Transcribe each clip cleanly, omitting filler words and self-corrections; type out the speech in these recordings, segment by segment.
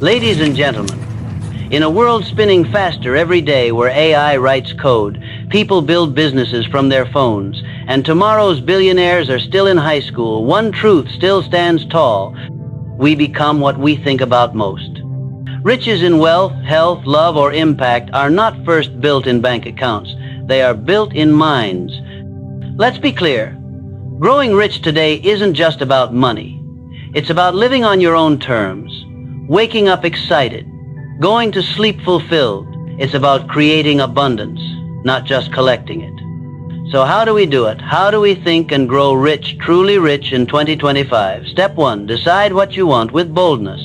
Ladies and gentlemen, in a world spinning faster every day where AI writes code, people build businesses from their phones, and tomorrow's billionaires are still in high school, one truth still stands tall. We become what we think about most. Riches in wealth, health, love, or impact are not first built in bank accounts. They are built in minds. Let's be clear. Growing rich today isn't just about money. It's about living on your own terms, waking up excited, going to sleep fulfilled. It's about creating abundance, not just collecting it. So how do we do it? How do we think and grow rich, truly rich in 2025? Step 1, decide what you want with boldness.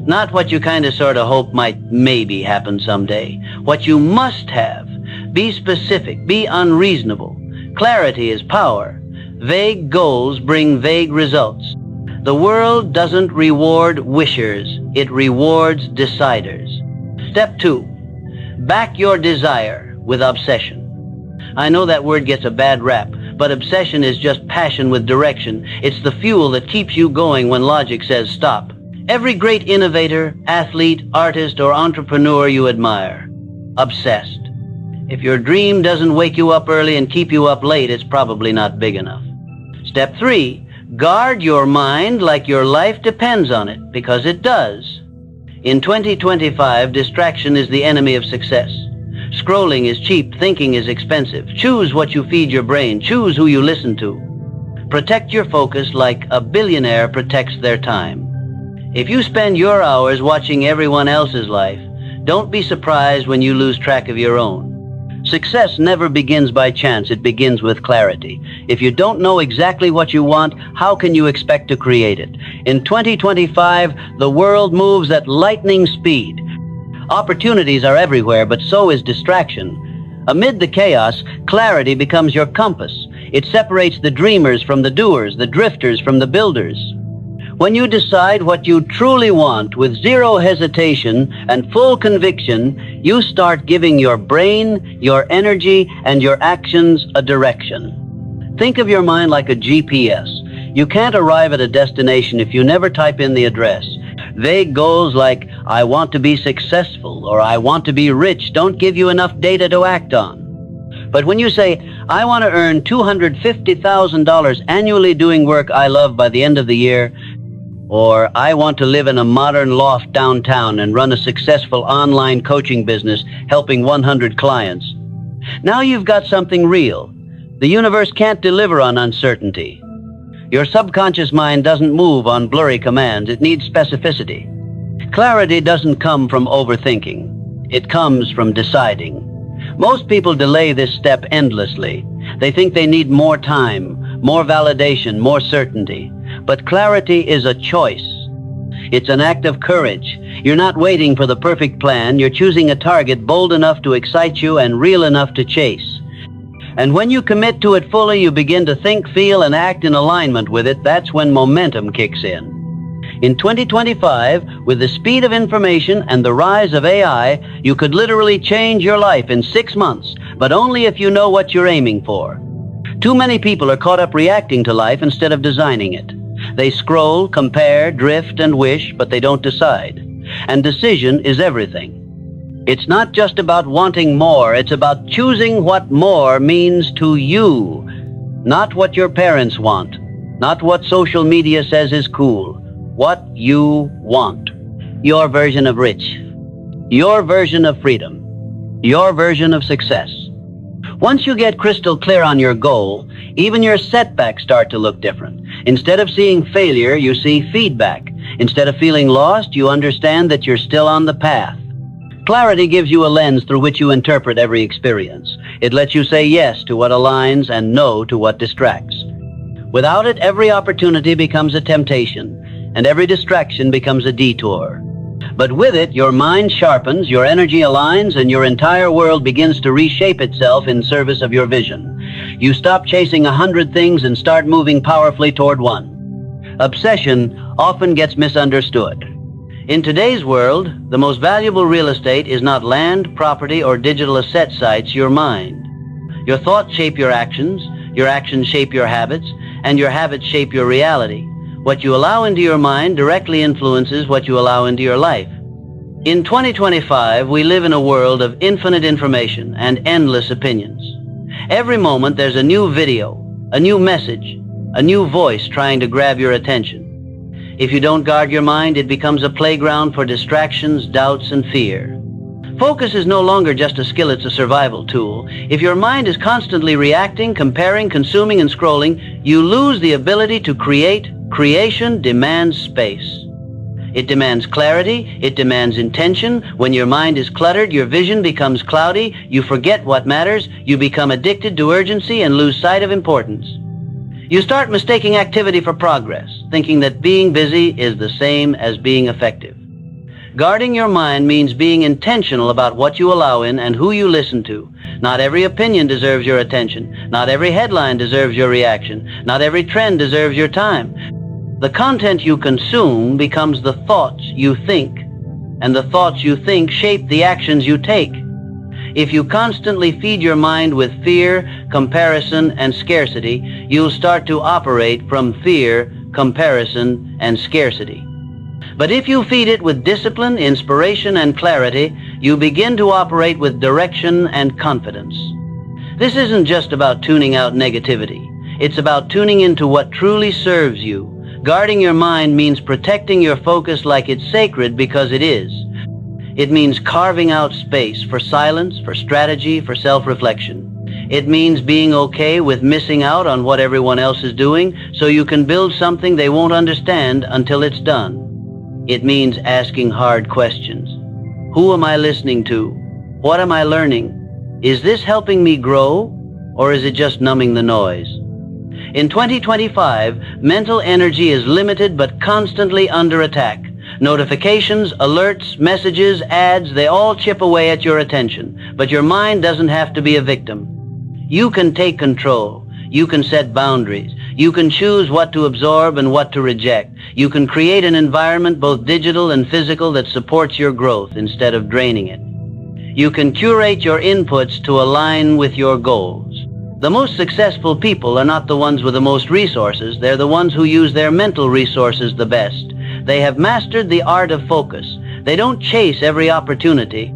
Not what you kind of sort of hope might maybe happen someday. What you must have. Be specific, be unreasonable. Clarity is power. Vague goals bring vague results. The world doesn't reward wishers, it rewards deciders. Step 2, back your desire with obsession. I know that word gets a bad rap, but obsession is just passion with direction. It's the fuel that keeps you going when logic says stop. Every great innovator, athlete, artist, or entrepreneur you admire, obsessed. If your dream doesn't wake you up early and keep you up late, it's probably not big enough. Step 3, guard your mind like your life depends on it, because it does. In 2025, distraction is the enemy of success. Scrolling is cheap, thinking is expensive. Choose what you feed your brain, choose who you listen to. Protect your focus like a billionaire protects their time. If you spend your hours watching everyone else's life, don't be surprised when you lose track of your own. Success never begins by chance, it begins with clarity. If you don't know exactly what you want, how can you expect to create it? In 2025, the world moves at lightning speed. Opportunities are everywhere, but so is distraction. Amid the chaos, clarity becomes your compass. It separates the dreamers from the doers, the drifters from the builders. When you decide what you truly want with zero hesitation and full conviction, you start giving your brain, your energy, and your actions a direction. Think of your mind like a GPS. You can't arrive at a destination if you never type in the address. Vague goals like, I want to be successful or I want to be rich don't give you enough data to act on. But when you say, I want to earn $250,000 annually doing work I love by the end of the year, or I want to live in a modern loft downtown and run a successful online coaching business helping 100 clients. Now you've got something real. The universe can't deliver on uncertainty. Your subconscious mind doesn't move on blurry commands. It needs specificity. Clarity doesn't come from overthinking. It comes from deciding. Most people delay this step endlessly. They think they need more time, more validation, more certainty. But clarity is a choice. It's an act of courage. You're not waiting for the perfect plan. You're choosing a target bold enough to excite you and real enough to chase. And when you commit to it fully, you begin to think, feel, and act in alignment with it. That's when momentum kicks in. In 2025, with the speed of information and the rise of AI, you could literally change your life in 6 months, but only if you know what you're aiming for. Too many people are caught up reacting to life instead of designing it. They scroll, compare, drift, and wish, but they don't decide. And decision is everything. It's not just about wanting more, it's about choosing what more means to you. Not what your parents want, not what social media says is cool. What you want. Your version of rich. Your version of freedom. Your version of success. Once you get crystal clear on your goal, even your setbacks start to look different. Instead of seeing failure, you see feedback. Instead of feeling lost, you understand that you're still on the path. Clarity gives you a lens through which you interpret every experience. It lets you say yes to what aligns and no to what distracts. Without it, every opportunity becomes a temptation, and every distraction becomes a detour. But with it, your mind sharpens, your energy aligns, and your entire world begins to reshape itself in service of your vision. You stop chasing 100 things and start moving powerfully toward one. Obsession often gets misunderstood. In today's world, the most valuable real estate is not land, property, or digital asset sites, your mind. Your thoughts shape your actions shape your habits, and your habits shape your reality. What you allow into your mind directly influences what you allow into your life. In 2025, we live in a world of infinite information and endless opinions. Every moment there's a new video, a new message, a new voice trying to grab your attention. If you don't guard your mind, it becomes a playground for distractions, doubts, and fear. Focus is no longer just a skill, it's a survival tool. If your mind is constantly reacting, comparing, consuming, and scrolling, you lose the ability to create. Creation demands space. It demands clarity, it demands intention. When your mind is cluttered, your vision becomes cloudy, you forget what matters, you become addicted to urgency and lose sight of importance. You start mistaking activity for progress, thinking that being busy is the same as being effective. Guarding your mind means being intentional about what you allow in and who you listen to. Not every opinion deserves your attention. Not every headline deserves your reaction. Not every trend deserves your time. The content you consume becomes the thoughts you think, and the thoughts you think shape the actions you take. If you constantly feed your mind with fear, comparison, and scarcity, you'll start to operate from fear, comparison, and scarcity. But if you feed it with discipline, inspiration, and clarity, you begin to operate with direction and confidence. This isn't just about tuning out negativity. It's about tuning into what truly serves you. Guarding your mind means protecting your focus like it's sacred, because it is. It means carving out space for silence, for strategy, for self-reflection. It means being okay with missing out on what everyone else is doing so you can build something they won't understand until it's done. It means asking hard questions. Who am I listening to? What am I learning? Is this helping me grow, or is it just numbing the noise? In 2025, mental energy is limited but constantly under attack. Notifications, alerts, messages, ads, they all chip away at your attention. But your mind doesn't have to be a victim. You can take control. You can set boundaries. You can choose what to absorb and what to reject. You can create an environment, both digital and physical, that supports your growth instead of draining it. You can curate your inputs to align with your goals. The most successful people are not the ones with the most resources. They're the ones who use their mental resources the best. They have mastered the art of focus. They don't chase every opportunity.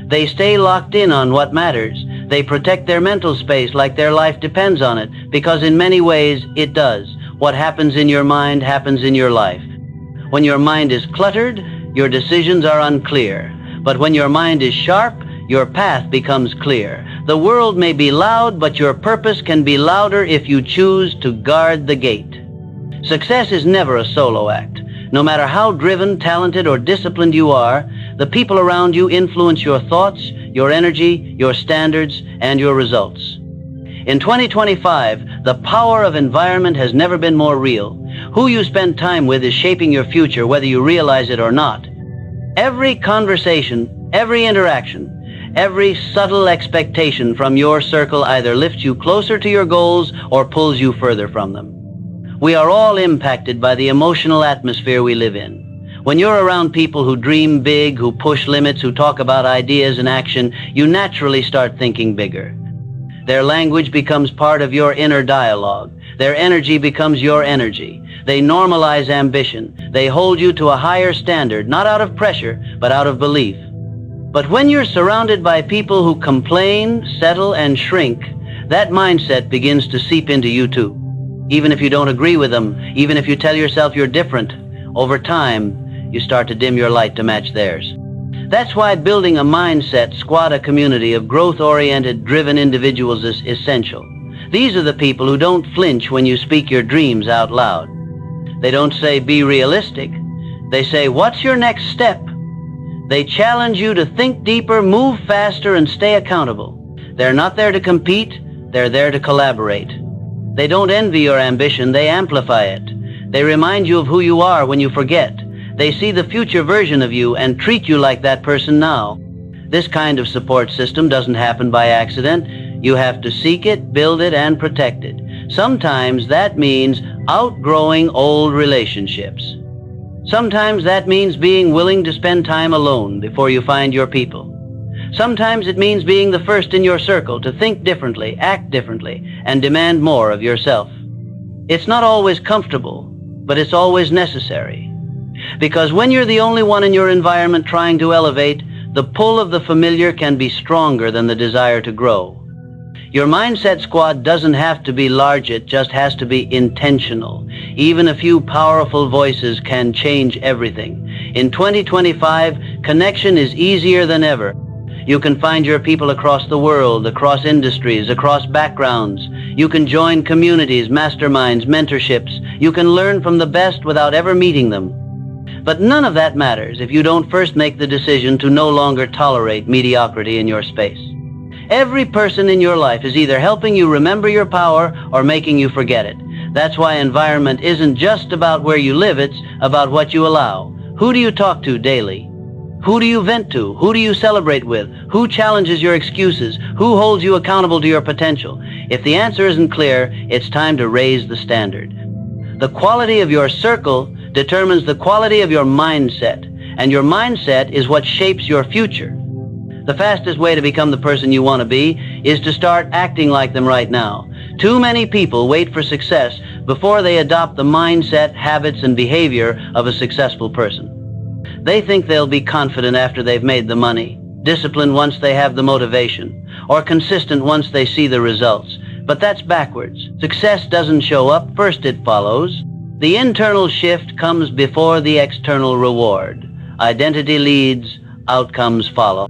They stay locked in on what matters. They protect their mental space like their life depends on it, because in many ways it does. What happens in your mind happens in your life. When your mind is cluttered, your decisions are unclear. But when your mind is sharp, your path becomes clear. The world may be loud, but your purpose can be louder if you choose to guard the gate. Success is never a solo act. No matter how driven, talented, or disciplined you are, the people around you influence your thoughts, your energy, your standards, and your results. In 2025, the power of environment has never been more real. Who you spend time with is shaping your future, whether you realize it or not. Every conversation, every interaction, every subtle expectation from your circle either lifts you closer to your goals or pulls you further from them. We are all impacted by the emotional atmosphere we live in. When you're around people who dream big, who push limits, who talk about ideas and action, you naturally start thinking bigger. Their language becomes part of your inner dialogue. Their energy becomes your energy. They normalize ambition. They hold you to a higher standard, not out of pressure, but out of belief. But when you're surrounded by people who complain, settle, and shrink, that mindset begins to seep into you too. Even if you don't agree with them, even if you tell yourself you're different, over time, you start to dim your light to match theirs. That's why building a mindset squad, a community of growth-oriented, driven individuals is essential. These are the people who don't flinch when you speak your dreams out loud. They don't say, be realistic. They say, what's your next step? They challenge you to think deeper, move faster, and stay accountable. They're not there to compete, they're there to collaborate. They don't envy your ambition, they amplify it. They remind you of who you are when you forget. They see the future version of you and treat you like that person now. This kind of support system doesn't happen by accident. You have to seek it, build it, and protect it. Sometimes that means outgrowing old relationships. Sometimes that means being willing to spend time alone before you find your people. Sometimes it means being the first in your circle to think differently, act differently, and demand more of yourself. It's not always comfortable, but it's always necessary. Because when you're the only one in your environment trying to elevate, the pull of the familiar can be stronger than the desire to grow. Your mindset squad doesn't have to be large, it just has to be intentional. Even a few powerful voices can change everything. In 2025, connection is easier than ever. You can find your people across the world, across industries, across backgrounds. You can join communities, masterminds, mentorships. You can learn from the best without ever meeting them. But none of that matters if you don't first make the decision to no longer tolerate mediocrity in your space. Every person in your life is either helping you remember your power or making you forget it. That's why environment isn't just about where you live, it's about what you allow. Who do you talk to daily? Who do you vent to? Who do you celebrate with? Who challenges your excuses? Who holds you accountable to your potential? If the answer isn't clear, it's time to raise the standard. The quality of your circle determines the quality of your mindset, and your mindset is what shapes your future. The fastest way to become the person you want to be is to start acting like them right now. Too many people wait for success before they adopt the mindset, habits, and behavior of a successful person. They think they'll be confident after they've made the money, disciplined once they have the motivation, or consistent once they see the results. But that's backwards. Success doesn't show up, first it follows. The internal shift comes before the external reward. Identity leads, outcomes follow.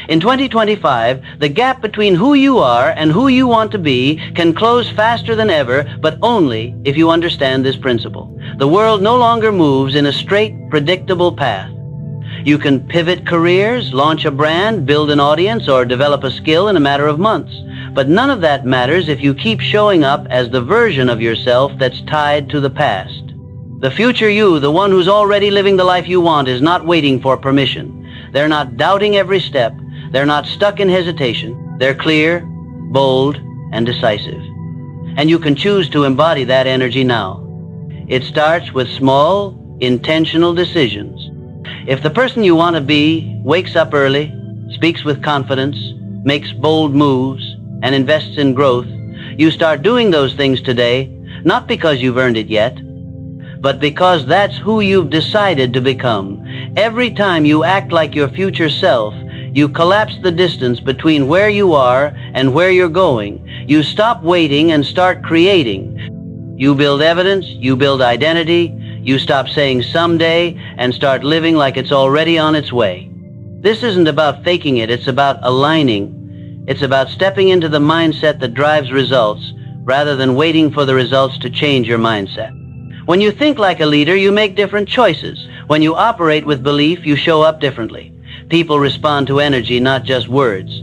In 2025, the gap between who you are and who you want to be can close faster than ever, but only if you understand this principle. The world no longer moves in a straight, predictable path. You can pivot careers, launch a brand, build an audience, or develop a skill in a matter of months. But none of that matters if you keep showing up as the version of yourself that's tied to the past. The future you, the one who's already living the life you want, is not waiting for permission. They're not doubting every step. They're not stuck in hesitation. They're clear, bold, and decisive. And you can choose to embody that energy now. It starts with small, intentional decisions. If the person you want to be wakes up early, speaks with confidence, makes bold moves, and invests in growth, you start doing those things today, not because you've earned it yet, but because that's who you've decided to become. Every time you act like your future self, you collapse the distance between where you are and where you're going. You stop waiting and start creating. You build evidence, you build identity, you stop saying someday and start living like it's already on its way. This isn't about faking it, it's about aligning. It's about stepping into the mindset that drives results rather than waiting for the results to change your mindset. When you think like a leader, you make different choices. When you operate with belief, you show up differently. People respond to energy, not just words.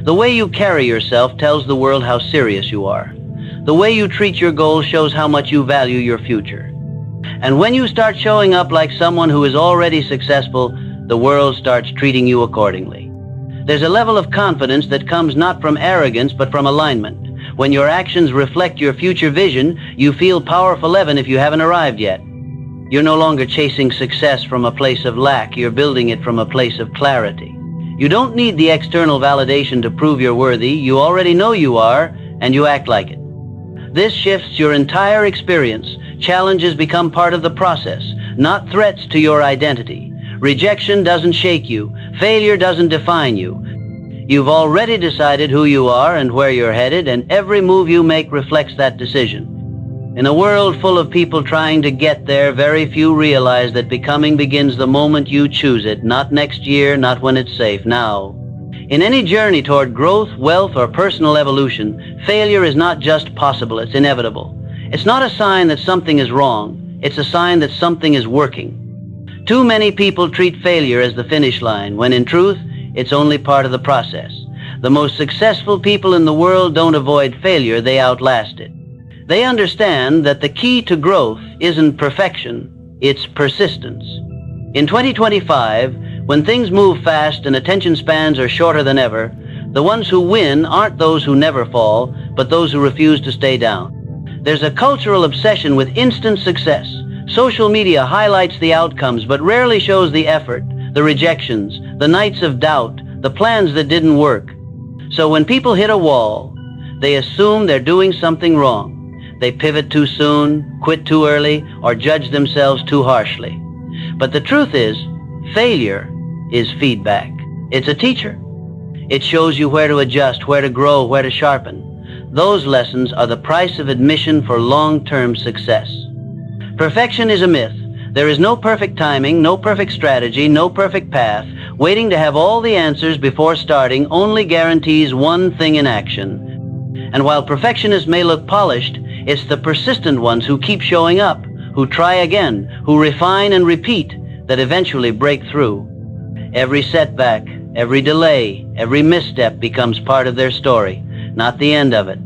The way you carry yourself tells the world how serious you are. The way you treat your goals shows how much you value your future. And when you start showing up like someone who is already successful, the world starts treating you accordingly. There's a level of confidence that comes not from arrogance, but from alignment. When your actions reflect your future vision, you feel powerful even if you haven't arrived yet. You're no longer chasing success from a place of lack, you're building it from a place of clarity. You don't need the external validation to prove you're worthy, you already know you are, and you act like it. This shifts your entire experience. Challenges become part of the process, not threats to your identity. Rejection doesn't shake you, failure doesn't define you. You've already decided who you are and where you're headed, and every move you make reflects that decision. In a world full of people trying to get there, very few realize that becoming begins the moment you choose it, not next year, not when it's safe, now. In any journey toward growth, wealth, or personal evolution, failure is not just possible, it's inevitable. It's not a sign that something is wrong, it's a sign that something is working. Too many people treat failure as the finish line, when in truth, it's only part of the process. The most successful people in the world don't avoid failure, they outlast it. They understand that the key to growth isn't perfection, it's persistence. In 2025, when things move fast and attention spans are shorter than ever, the ones who win aren't those who never fall, but those who refuse to stay down. There's a cultural obsession with instant success. Social media highlights the outcomes, but rarely shows the effort, the rejections, the nights of doubt, the plans that didn't work. So when people hit a wall, they assume they're doing something wrong. They pivot too soon, quit too early, or judge themselves too harshly. But the truth is, failure is feedback. It's a teacher. It shows you where to adjust, where to grow, where to sharpen. Those lessons are the price of admission for long-term success. Perfection is a myth. There is no perfect timing, no perfect strategy, no perfect path. Waiting to have all the answers before starting only guarantees one thing in action. And while perfectionists may look polished, it's the persistent ones who keep showing up, who try again, who refine and repeat, that eventually break through. Every setback, every delay, every misstep becomes part of their story, not the end of it.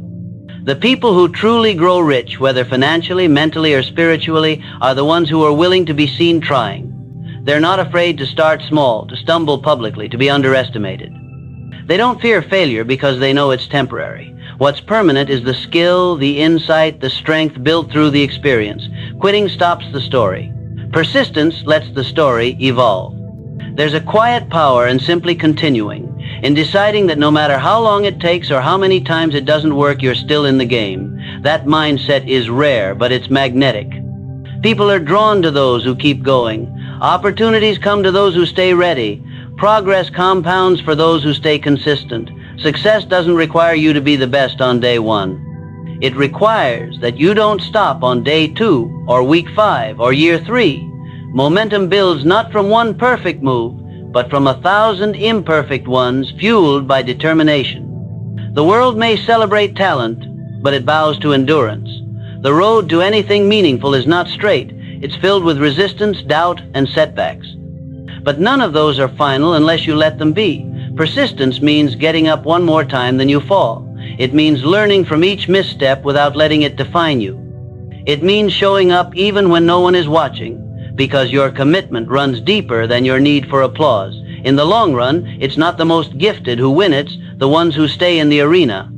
The people who truly grow rich, whether financially, mentally, or spiritually, are the ones who are willing to be seen trying. They're not afraid to start small, to stumble publicly, to be underestimated. They don't fear failure because they know it's temporary. What's permanent is the skill, the insight, the strength built through the experience. Quitting stops the story. Persistence lets the story evolve. There's a quiet power in simply continuing, in deciding that no matter how long it takes or how many times it doesn't work, you're still in the game. That mindset is rare, but it's magnetic. People are drawn to those who keep going. Opportunities come to those who stay ready. Progress compounds for those who stay consistent. Success doesn't require you to be the best on day one. It requires that you don't stop on day 2 or week 5 or year 3. Momentum builds not from one perfect move, but from 1,000 imperfect ones fueled by determination. The world may celebrate talent, but it bows to endurance. The road to anything meaningful is not straight. It's filled with resistance, doubt, and setbacks. But none of those are final unless you let them be. Persistence means getting up one more time than you fall. It means learning from each misstep without letting it define you. It means showing up even when no one is watching, because your commitment runs deeper than your need for applause. In the long run, it's not the most gifted who win, it's the ones who stay in the arena.